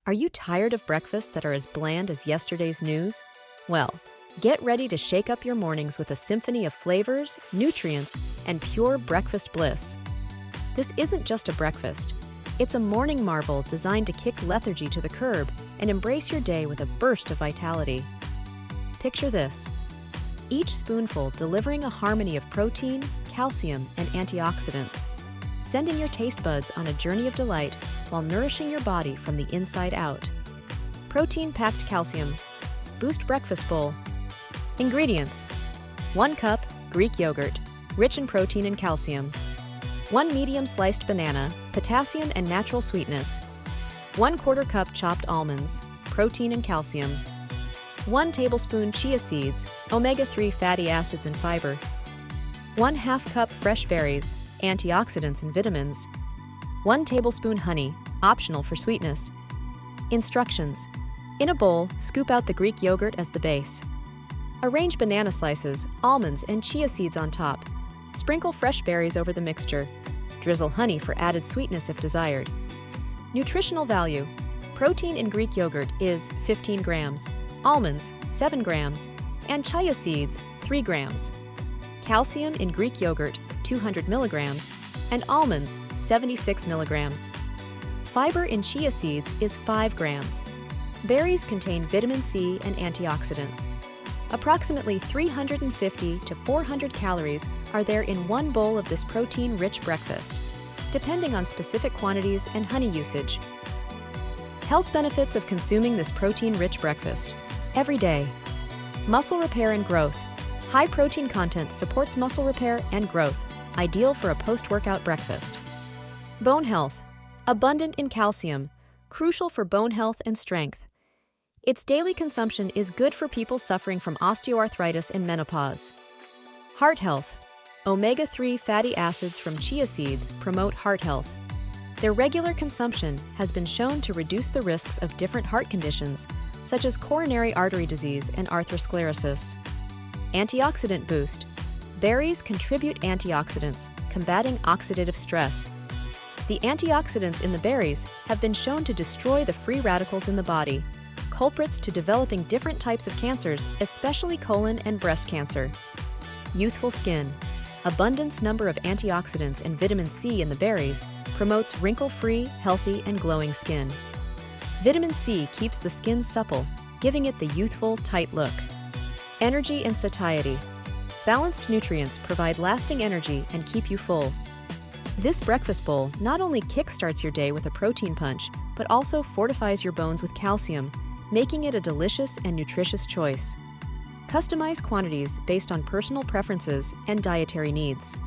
Are you tired of breakfasts that are as bland as yesterday's news? Well, get ready to shake up your mornings with a symphony of flavors, nutrients, and pure breakfast bliss. This isn't just a breakfast. It's a morning marvel designed to kick lethargy to the curb and embrace your day with a burst of vitality. Picture this: each spoonful delivering a harmony of protein, calcium, and antioxidants, sending your taste buds on a journey of delight while nourishing your body from the inside out. Protein-packed calcium. Boost breakfast bowl. Ingredients: 1 cup Greek yogurt, rich in protein and calcium. 1 medium sliced banana, potassium and natural sweetness. 1/4 cup chopped almonds, protein and calcium. 1 tablespoon chia seeds, omega-3 fatty acids and fiber. 1/2 cup fresh berries, antioxidants and vitamins. 1 tablespoon honey, optional for sweetness. Instructions: in a bowl, scoop out the Greek yogurt as the base. Arrange banana slices, almonds, and chia seeds on top. Sprinkle fresh berries over the mixture. Drizzle honey for added sweetness if desired. Nutritional value: protein in Greek yogurt is 15 grams, almonds 7 grams, and chia seeds 3 grams. Calcium in Greek yogurt 200 milligrams, and almonds 76 milligrams. Fiber in chia seeds is 5 grams. Berries contain vitamin C and antioxidants. Approximately 350 to 400 calories are there in one bowl of this protein-rich breakfast, depending on specific quantities and honey usage. Health benefits of consuming this protein-rich breakfast. Every day. Muscle repair and growth. High protein content supports muscle repair and growth, ideal for a post-workout breakfast. Bone health. Abundant in calcium, crucial for bone health and strength. Its daily consumption is good for people suffering from osteoarthritis and menopause. Heart health. Omega-3 fatty acids from chia seeds promote heart health. Their regular consumption has been shown to reduce the risks of different heart conditions, such as coronary artery disease and atherosclerosis. Antioxidant boost. Berries contribute antioxidants, combating oxidative stress. The antioxidants in the berries have been shown to destroy the free radicals in the body, culprits to developing different types of cancers, especially colon and breast cancer. Youthful skin. Abundance number of antioxidants and vitamin C in the berries promotes wrinkle-free, healthy, and glowing skin. Vitamin C keeps the skin supple, giving it the youthful, tight look. Energy and satiety. Balanced nutrients provide lasting energy and keep you full. This breakfast bowl not only kickstarts your day with a protein punch, but also fortifies your bones with calcium, making it a delicious and nutritious choice. Customize quantities based on personal preferences and dietary needs.